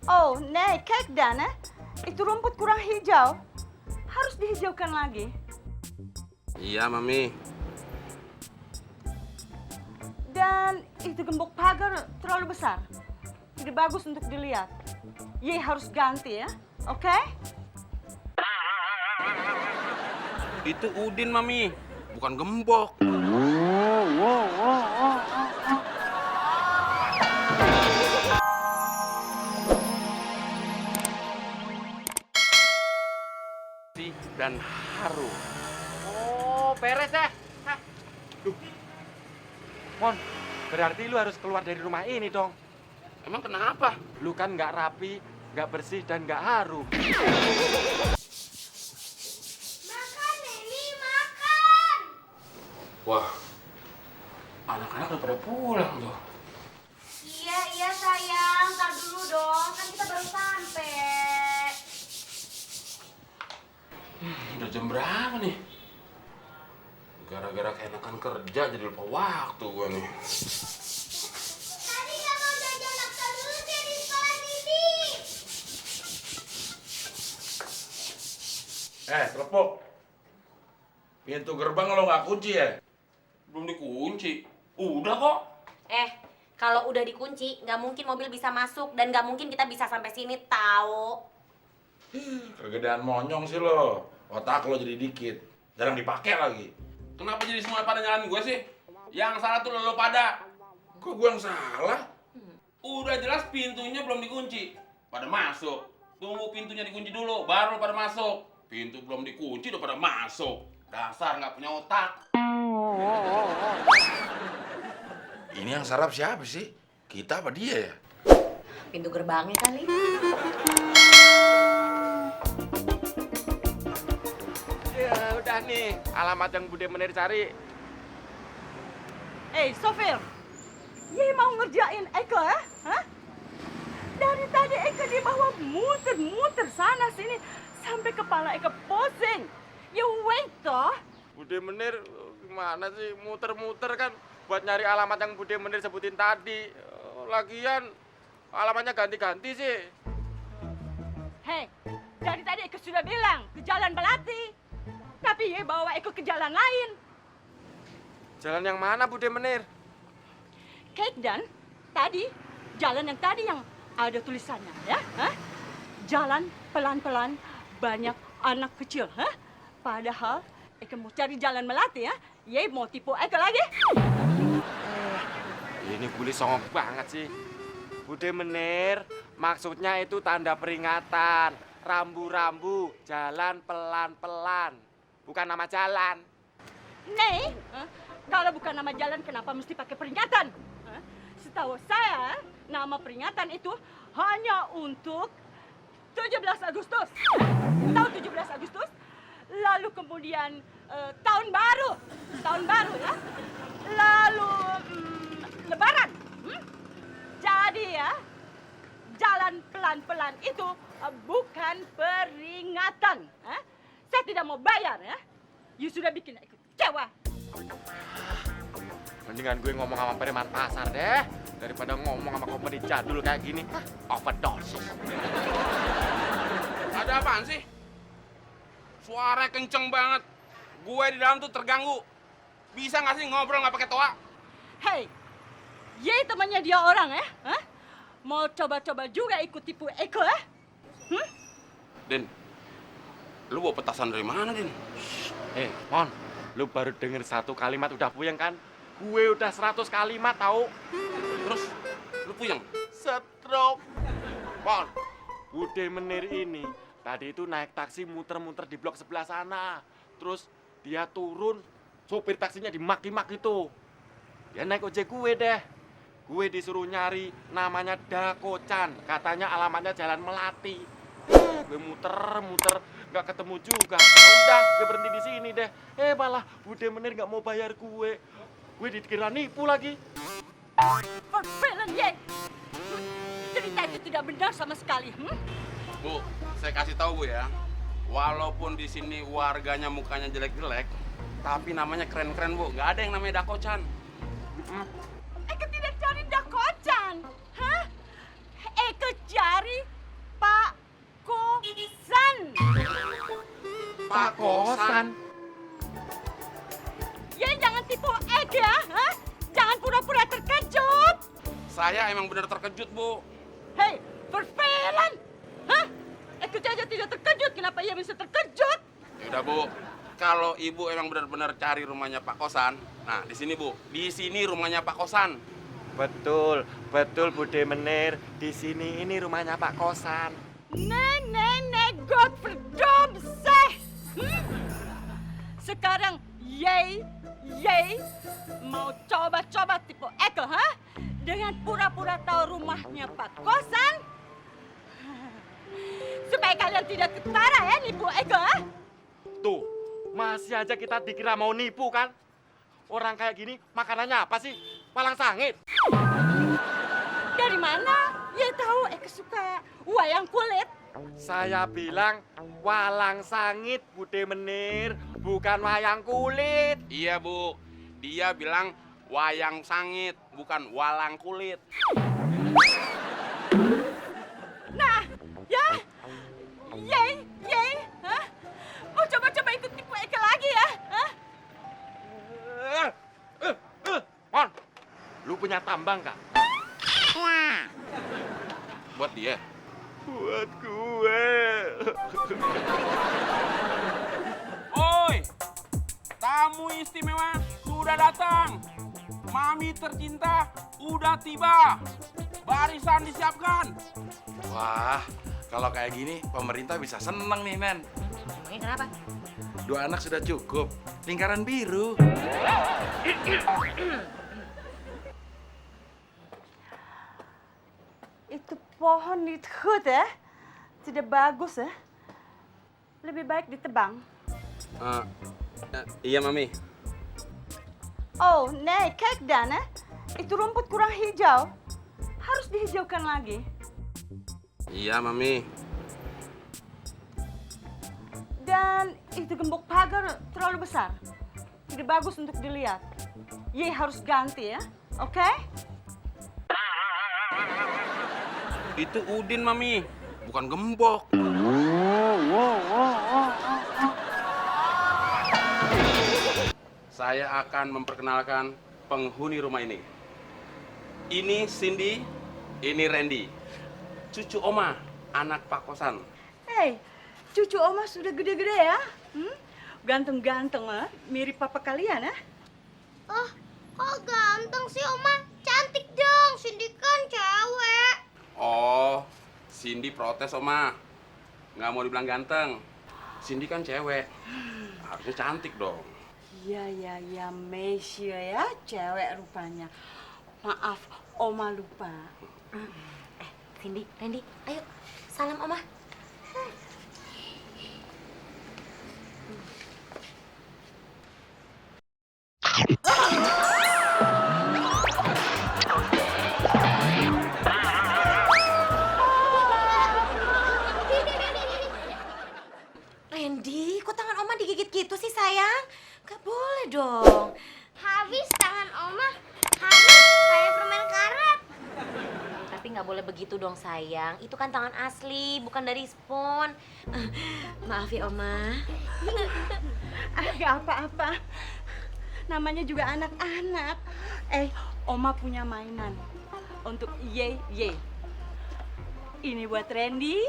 Oh, nih, Kek Dan, itu rumput kurang hijau. Harus dihijaukan lagi. Iya, Mami. Dan itu gembok pagar terlalu besar. Tidak bagus untuk dilihat. Ye harus ganti ya, oke? Itu Udin, Mami. Bukan gembok. Dan haru. Oh, beres ya? Hah? Duh. Mon, berarti lu harus keluar dari rumah ini dong. Emang kenapa? Lu kan nggak rapi, nggak bersih, dan nggak harum. Makan, Neni, makan! Wah, anak-anak udah pada pulang tuh. Iya sayang, ntar dulu dong, kan kita baru sampai. Udah jam berapa nih? Gara-gara keenakan kerja jadi lupa waktu gua nih. Tadi nggak mau jajan laksa dulu sih di sekolah Didi. Telepok. Pintu gerbang lo nggak kunci ya? Belum dikunci. Udah kok. Kalau udah dikunci, nggak mungkin mobil bisa masuk dan nggak mungkin kita bisa sampai sini, tahu? Kegedean monyong sih lo. Otak lo jadi dikit. Jarang dipakai lagi. Kenapa jadi semua pada nyalain gue sih? Yang salah tuh lo pada. Kok gue yang salah? Udah jelas pintunya belum dikunci. Pada masuk. Tunggu pintunya dikunci dulu, baru pada masuk. Pintu belum dikunci udah pada masuk. Dasar nggak punya otak. Ini yang sarap siapa sih? Kita apa dia ya? Pintu gerbangnya kali. Ya udah nih, alamat yang Bude Menir cari. Sofir, Ye mau ngerjain Eko ya? Hah? Dari tadi Eko di bawah muter-muter sana sini sampai kepala Eko pusing. You wait toh. Bude Menir gimana sih muter-muter kan buat nyari alamat yang Bude Menir sebutin tadi. Lagian alamatnya ganti-ganti sih. Hei, dari tadi Eko sudah bilang ke Jalan Belati. Tapi Ye bawa Eko ke jalan lain. Jalan yang mana Bude Menir? Kek Dan, tadi jalan yang tadi yang ada tulisannya ya, hah? Jalan pelan-pelan banyak anak kecil, hah? Padahal Eko mau cari jalan Melati ya. Ye mau tipu Eko lagi. Ini Buli songong banget sih. Bude Menir, maksudnya itu tanda peringatan. Rambu-rambu, jalan pelan-pelan. Bukan nama jalan. Nih, kalau bukan nama jalan kenapa mesti pakai peringatan? Hah? Setahu saya, nama peringatan itu hanya untuk 17 Agustus. Tahu 17 Agustus? Lalu kemudian tahun baru ya. Lalu Lebaran. Jadi ya, jalan pelan-pelan itu bukan peringatan. Saya tidak mau bayar ya. You sudah bikin aku kecewa. Mendingan gue ngomong sama preman pasar deh daripada ngomong sama komedi jadul kayak gini. Overdosis. Ada apaan sih? Suaranya kenceng banget. Gue di dalam tuh terganggu. Bisa nggak sih ngobrol nggak pakai toa? Hei, Ye temannya dia orang ya? Hah? Mau coba-coba juga ikut tipu Eko ya? Din, lu bawa petasan dari mana, Din? Mon, lu baru denger satu kalimat udah puyeng kan? Gue udah 100 kalimat tahu. Terus, lu puyeng? Stroke. Mon, Bude Menir ini tadi itu naik taksi muter-muter di blok sebelah sana. Terus dia turun, sopir taksinya dimaki-maki tuh. Dia naik ojek gue deh. Gue disuruh nyari namanya Dakocan. Katanya alamatnya Jalan Melati. Gue muter-muter nggak ketemu juga. Udah, gue berhenti di sini deh. Malah Bude Menir nggak mau bayar gue. Gue dikira nipu lagi. Perfilan Ye. Cerita itu tidak benar sama sekali. Bu, saya kasih tahu Bu ya. Walaupun di sini warganya mukanya jelek-jelek, tapi namanya keren-keren Bu. Nggak ada yang namanya Dakocan. Eko tidak cari Dakocan. Hah? Eko cari Pak Kosan. Ya jangan tipu Ege ya, ha? Jangan pura-pura terkejut. Saya emang benar terkejut, Bu. Hei, vervelen. Hah? Ege aja tidak terkejut, kenapa ia bisa terkejut? Yaudah, Bu. Kalau Ibu emang benar-benar cari rumahnya Pak Kosan, nah di sini, Bu. Di sini rumahnya Pak Kosan. Betul, betul Bude Menir. Di sini ini rumahnya Pak Kosan. Nee, Godverdomme zeg. Sekarang Yey mau coba-coba tipu Eke, ha? Dengan pura-pura tahu rumahnya Pak Kosan. Supaya kalian tidak ketara ya nipu Eke, ha? Tuh, masih aja kita dikira mau nipu kan? Orang kayak gini makanannya apa sih? Palang sangit. Dari mana? Ya tahu Eke suka wayang kulit. Saya bilang walang sangit Bude Menir, bukan wayang kulit. Iya, Bu. Dia bilang wayang sangit, bukan walang kulit. Nah, ya, Yey, ha? Mau coba-coba ikut tipu Eke lagi ya, ha? Mon, lu punya tambang kak? Buat dia. Buat gue. Oi, tamu istimewa sudah datang. Mami tercinta udah tiba. Barisan disiapkan. Wah, kalau kayak gini pemerintah bisa seneng nih, Nen. Emangnya kenapa? 2 anak sudah cukup. Lingkaran biru. Itu pohon hut ya, tidak bagus ya. Lebih baik ditebang. Iya, Mami. Oh, nee, kijk dan ya. Itu rumput kurang hijau. Harus dihijaukan lagi. Iya, Mami. Dan itu gembok pagar terlalu besar. Tidak bagus untuk dilihat. Ye harus ganti ya, oke? Itu Udin, Mami. Bukan gembok. Saya akan memperkenalkan penghuni rumah ini. Ini Cindy, ini Randy. Cucu Oma, anak Pak Kosan. Hei, cucu Oma sudah gede-gede ya. Ganteng-ganteng lah, mirip papa kalian ya. Oh, kok ganteng sih, Oma? Cantik dong, Cindy kan cewek. Oh, Cindy protes, Oma. Nggak mau dibilang ganteng. Cindy kan cewek. Harusnya cantik dong. Ya, Mesia ya, cewek rupanya. Maaf, Oma lupa. Cindy, Randy, ayo salam Oma. Randy, kok tangan Oma digigit gitu sih sayang? Gak boleh dong. Habis tangan Oma, habis kayak permen karet. Tapi nggak boleh begitu dong sayang. Itu kan tangan asli, bukan dari spon. Maaf ya Oma. Gak apa-apa. Namanya juga anak-anak. Oma punya mainan untuk Ye. Ini buat Randy.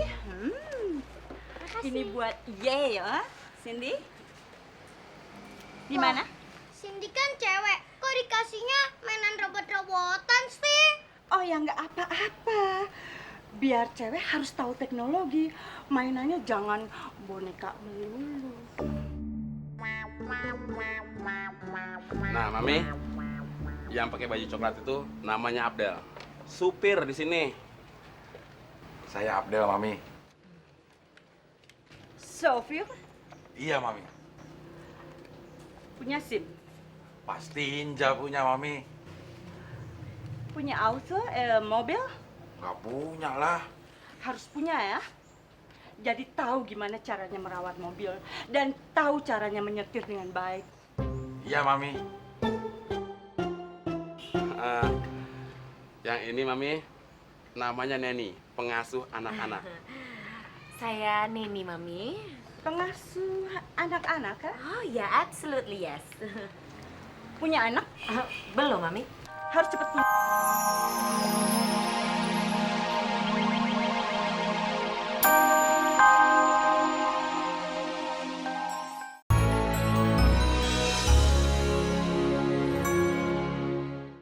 Ini buat Ye ya, Cindy. Gimana? Cindy kan cewek, kok dikasihnya mainan robot-robotan sih? Oh ya nggak apa-apa. Biar cewek harus tahu teknologi. Mainannya jangan boneka melulu. Nah, Mami, yang pakai baju coklat itu namanya Abdel. Supir di sini. Saya Abdel, Mami. Sofir Iya, Mami. punya SIM, Pasti Inja punya, Mami. punya auto, mobil, Nggak punya lah. harus punya ya. Jadi tahu gimana caranya merawat mobil dan tahu caranya menyetir dengan baik. Iya, Mami. Yang ini, Mami, namanya Neni, pengasuh anak-anak. Saya Nini Mami. pengasuh anak-anak kan? Oh ya, absolutely yes. Punya anak Belum, Mami. harus cepat punya.